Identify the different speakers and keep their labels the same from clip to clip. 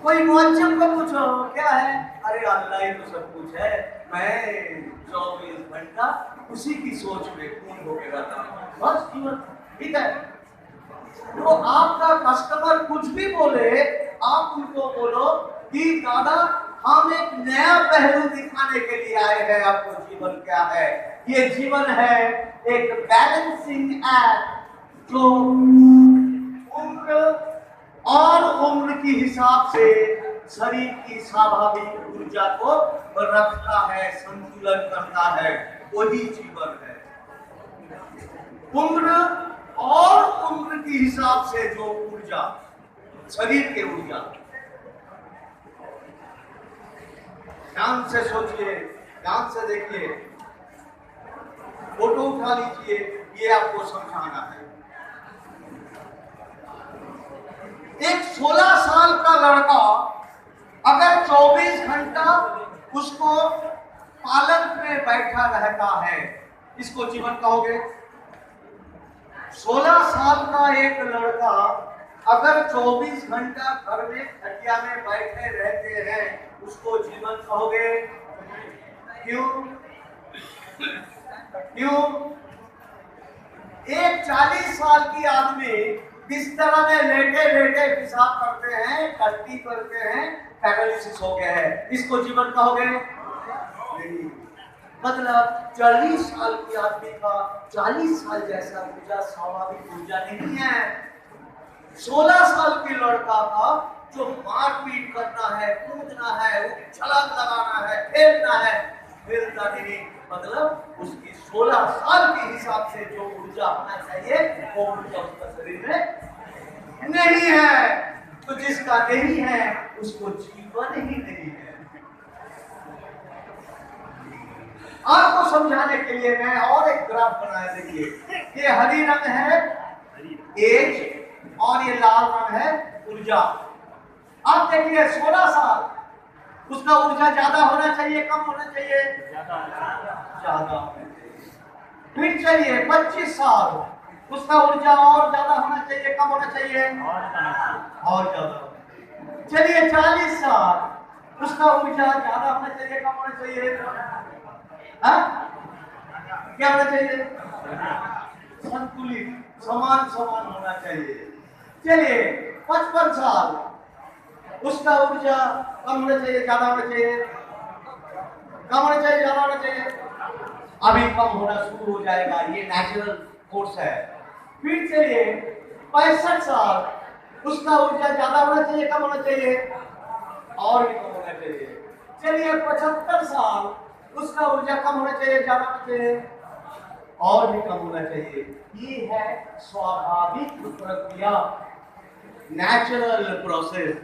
Speaker 1: कोई मुअज्जिम को पूछो क्या है, अरे अल्लाह ही तो सब कुछ है, मैं 24 घंटा उसी की सोच में खून होके रहता हूँ, बस जीवन। ठीक है, तो आपका कस्टमर कुछ भी बोले, आप उनको बोलो कि दादा हम एक नया पहलू दिखाने के लिए आए हैं आपको। जीवन क्या है? ये जीवन है एक बैलेंसिंग एक्ट जो उम्र और उम्र की हिसाब से शरीर की स्वाभाविक ऊर्जा को रखता है, संतुलन करता है, वही जीवन है। उम्र और उम्र की हिसाब से जो ऊर्जा, शरीर की ऊर्जा, ध्यान से सोचिए, ध्यान से देखिए, फोटो उठा लीजिए, ये आपको समझाना है। एक 16 साल का लड़का अगर 24 घंटा उसको पालक में बैठा रहता है, इसको जीवन कहोगे? 16 साल का एक लड़का अगर 24 घंटा घर में खटिया में बैठे रहते हैं, उसको जीवन कहोगे? क्यों? क्यों? एक 40 साल की आदमी बिस्तर में लेटे लेटे पेशाब करते हैं, टट्टी करते हैं, पैरालिसिस हो गया है, इसको जीवन कहोगे? नहीं। मतलब 40 साल की आदमी का 40 साल जैसा ऊर्जा, स्वाभाविक ऊर्जा नहीं है। 16 साल के लड़का का जो मारपीट करना है, कूदना है, छलांग लगाना है, खेलना है, खेलता नहीं। मतलब उसकी 16 साल के हिसाब से जो ऊर्जा होना चाहिए वो ऊर्जा उसका शरीर में नहीं है। तो जिसका नहीं है उसको जीवन ही नहीं है। आपको समझाने के लिए मैं और एक ग्राफ बनाया, देखिए, ये हरी रंग है एज और ये लाल रंग है ऊर्जा। आप देखिए 16 साल, उसका ऊर्जा ज्यादा होना चाहिए, कम होना चाहिए? ज्यादा। फिर चलिए 25 साल, उसका ऊर्जा और ज्यादा होना चाहिए, कम होना चाहिए? और ज्यादा। चलिए 40 साल, उसका ऊर्जा ज्यादा होना चाहिए, कम होना चाहिए? क्या होना चाहिए? संतुलित, समान समान होना चाहिए। चलिए 55 साल, उसका ऊर्जा कम होना चाहिए, ज्यादा होना चाहिए? कम होना चाहिए, ज्यादा होना चाहिए? अभी कम होना शुरू हो जाएगा, ये नेचुरल फोर्स है। फिर चलिए 65 साल, उसका ऊर्जा ज्यादा होना चाहिए, कम होना चाहिए? और भी कम होना चाहिए। चलिए 75 साल, उसका ऊर्जा कम होना चाहिए, ज्यादा होना चाहिए? और भी कम होना चाहिए। ये है स्वाभाविक प्रक्रिया, नेचुरल प्रोसेस।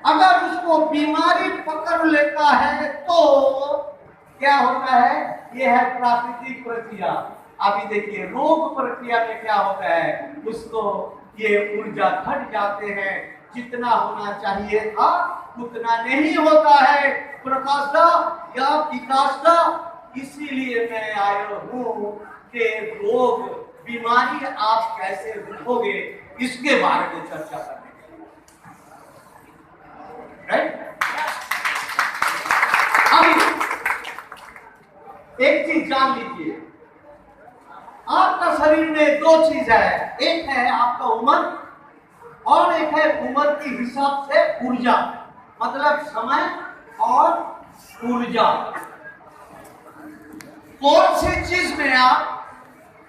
Speaker 1: अगर उसको बीमारी पकड़ लेता है तो क्या होता है? यह है प्राकृतिक प्रक्रिया। अभी देखिए रोग प्रक्रिया में क्या होता है, उसको ये ऊर्जा घट जाते हैं, जितना होना चाहिए था उतना नहीं होता है। प्रकाश दा या विकास दा, इसीलिए मैं आया हूँ कि रोग, बीमारी आप कैसे रुकोगे इसके बारे में चर्चा करने के लिए। राइट? अब एक चीज जान लीजिए, आपका शरीर में दो चीज है, एक है आपका उम्र और एक है उम्र के हिसाब से ऊर्जा, मतलब समय और ऊर्जा। कौन सी चीज में आप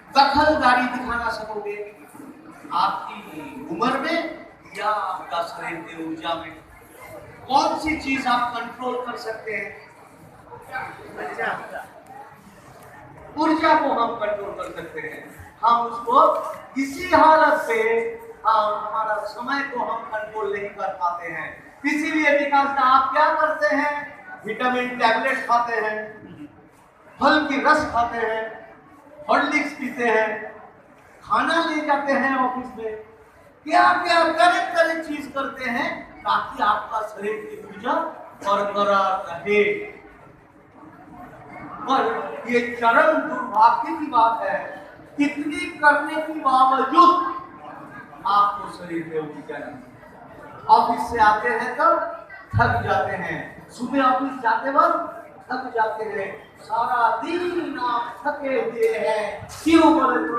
Speaker 1: दखलदारी दिखाना सकोगे? आपकी उम्र में या आपका शरीर की ऊर्जा में? कौन सी चीज आप कंट्रोल कर सकते हैं? ऊर्जा को हम कंट्रोल कर सकते हैं। हम उसको इसी हालत से हमारा समय को हम कंट्रोल नहीं कर पाते हैं। इसीलिए विकास आप क्या करते हैं? विटामिन टैबलेट खाते हैं, फल की रस खाते हैं, हॉर्लिक्स पीते हैं, खाना ले जाते हैं ऑफिस में, क्या क्या करे चीज करते हैं ताकि आपका शरीर की ऊर्जा बरकरार रहे। पर ये चरम दुर्भाग्य की बात है, इतनी करने के बावजूद आपको शरीर में ऊर्जा नहीं। ऑफिस से आते हैं तब थक जाते हैं, सुबह ऑफिस जाते वक्त थक जाते हैं, सारा दिन आप थके हुए हैं। क्यों बोले तो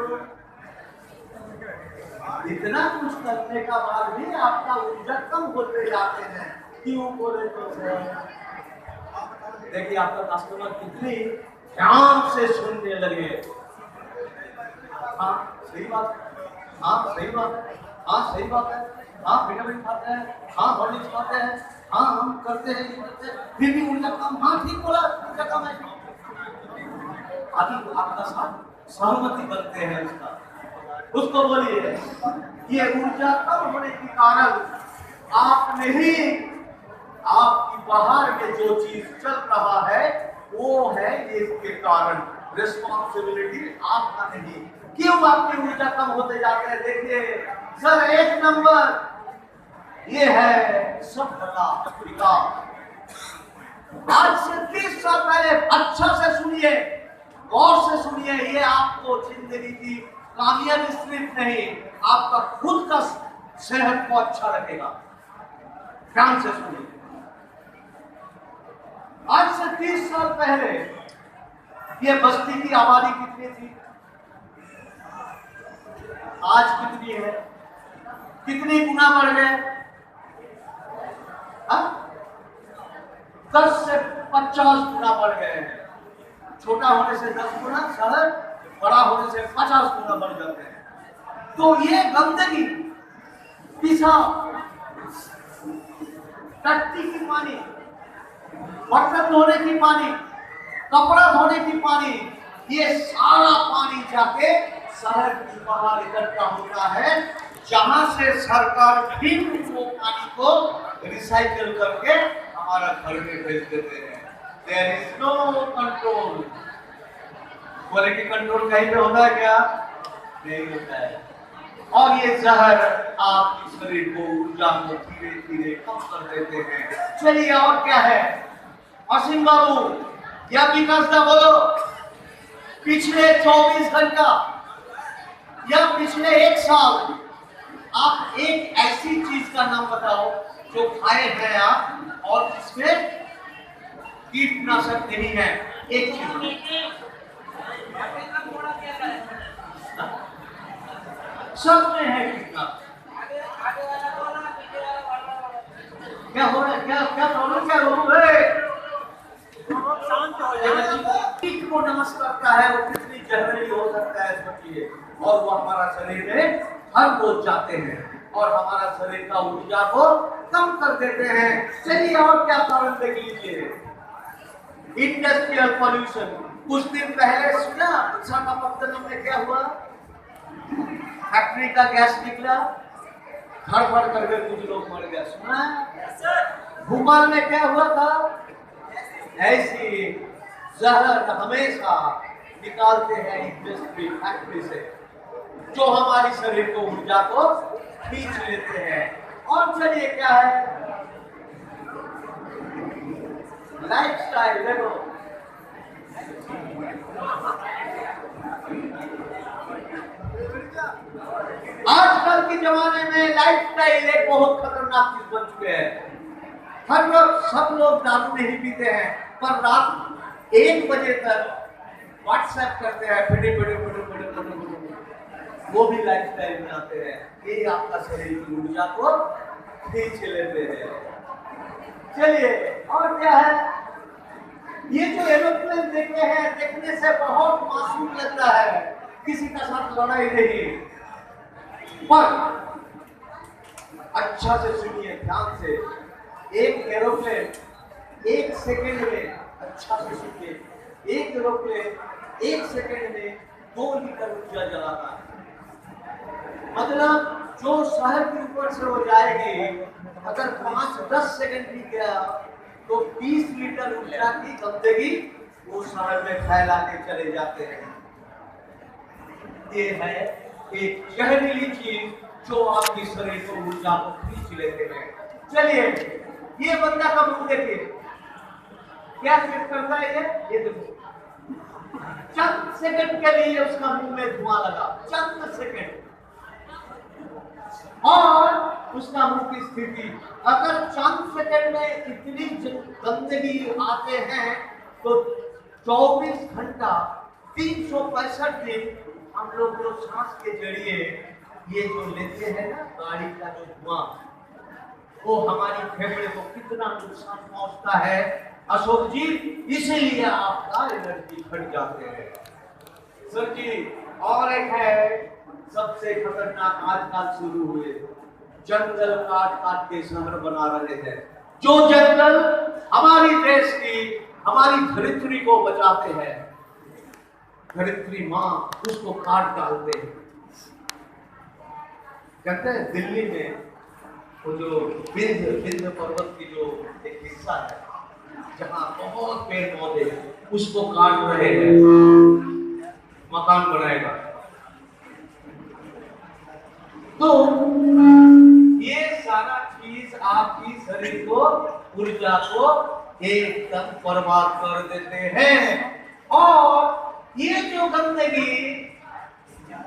Speaker 1: इतना कुछ करने का बाद भी आपका ऊर्जा कम होते जाते हैं। क्यों बोले तो देखिए आपका कस्टमर कितनी ध्यान से सुनने लगे। हाँ सही बात, हाँ सही बात, हाँ सही बात है, हाँ विटामिन खाते हैं, हाँ हॉर्लिक्स खाते हैं, हाँ हम करते हैं ये करते हैं, फिर भी ऊर्जा कम। हाँ ठीक बोला, ऊर्जा कम है। आदि आपका साथ सहमति करते हैं उसका, उसको बोलिए ये ऊर्जा कम होने के कारण आपने ही आपकी बाहर में जो चीज चल रहा है वो है ये, इसके कारण रिस्पॉन्सिबिलिटी आपका नहीं। क्यों आपकी ऊर्जा कम होते जाते हैं? देखिए सर, एक नंबर ये है सफलता विकास। आज से 30 साल पहले अच्छा से सुनिए, गौर से सुनिए, ये आपको जिंदगी की कामयाबी सिर्फ नहीं, आपका खुद का सेहत को अच्छा रखेगा। ध्यान से सुनिए, आज से 30 साल पहले ये बस्ती की आबादी कितनी थी, आज कितनी है? कितनी गुना बढ़ गए? 10 से 50 गुना बढ़ गए हैं। छोटा होने से 10 गुना, शहर बड़ा होने से 50 गुना बढ़ जाते हैं। तो ये गंदगी, पेशाब, टट्टी की पानी, बर्तन धोने की पानी, कपड़ा धोने की पानी, ये सारा पानी जाके शहर की बाहर इकट्ठा होता है, जहां से सरकार भी वो पानी को रिसाइकिल करके हमारा घर में भेज देते हैं। There is no control. बोले कि कंट्रोल कहीं पे होता है क्या? नहीं होता है। और ये जहर आपके शरीर को, ऊर्जा को धीरे धीरे कम कर देते हैं। चलिए और क्या है? असीम बाबू या विकास दा बोलो, पिछले 24 घंटा या पिछले 1 साल आप एक ऐसी चीज का नाम बताओ जो खाए हैं आप और इसमें कीटनाशक नहीं है। एक चीज सब में है कीटनाशक। क्या हो रहा है? क्या क्या प्रॉब्लम क्या हो रहा है? कीट को नमस्कार करता है, वो कितनी जहरीली हो सकता है सोचिए। और वो हमारा शरीर में हर रोज जाते हैं और हमारा शरीर का ऊर्जा को कम कर देते हैं। चलिए और क्या कारण देख लीजिए। इंडस्ट्रियल पॉल्यूशन, कुछ दिन पहले सुना विशाखापट्टनम में क्या हुआ? फैक्ट्री का गैस निकला, घर भर करके कुछ लोग मर गए। सुना? भोपाल में क्या हुआ था? ऐसी जहर हमेशा निकालते हैं इंडस्ट्री, फैक्ट्री से, जो हमारी शरीर को, ऊर्जा को खींच लेते हैं। और चलिए क्या है? लाइफस्टाइल देखो, आजकल के जमाने में लाइफस्टाइल एक बहुत खतरनाक चीज बन चुके हैं। हर लोग, सब लोग दारू नहीं पीते हैं, पर रात 1 बजे तक व्हाट्सएप करते हैं, फिटे फिटे फिटे फिटे फिटे, वो भी लाइफस्टाइल में आते हैं। ये आपका शरीर की ऊर्जा को खींच लेते हैं। चलिए और क्या है? ये जो एरोप्लेन देखे हैं, देखने से बहुत मासूम लगता है, किसी का साथ लड़ाई नहीं, पर अच्छा से सुनिए, ध्यान से। एक एरोप्लेन 1 सेकेंड में, अच्छा से सुनिए, एक एरोप्लेन 1 सेकेंड में 2 लीटर ऊर्जा जलाता है। मतलब जो शहर के ऊपर से हो जाएगी, अगर 5-10 सेकंड भी गया तो 20 लीटर ऊर्जा की गंदगी वो शहर में फैला के चले जाते हैं। ये है एक जहरीली चीज जो आपकी शरीर को, ऊर्जा को खींच लेते हैं। चलिए ये बंदा का मुंह देखिए, क्या चेक करता है ये देखो, चंद सेकंड के लिए उसका मुंह में धुआं लगा, चंद सेकंड। और उसका मुख की स्थिति, अगर चंद सेकंड में इतनी गंदगी आते हैं तो 24 घंटा 365 दिन हम लोग जो सांस के जरिए ये जो लेते हैं ना, गाड़ी का जो धुआं, वो हमारी फेफड़े को कितना नुकसान पहुंचता है अशोक जी। इसीलिए आपका एनर्जी घट जाते हैं सर जी। और एक है सबसे खतरनाक, आजकल शुरू हुए, जंगल काट काट के शहर बना रहे हैं। जो जंगल हमारी देश की, हमारी धरित्री को बचाते हैं, धरित्री माँ उसको काट डालते हैं। कहते हैं दिल्ली में वो जो विंध्य पर्वत की जो एक हिस्सा है जहाँ बहुत पेड़ पौधे, उसको काट रहे हैं, मकान बनाएगा। तो ये सारा चीज आपकी शरीर को, ऊर्जा को एकदम बर्बाद कर देते हैं। और ये जो गंदगी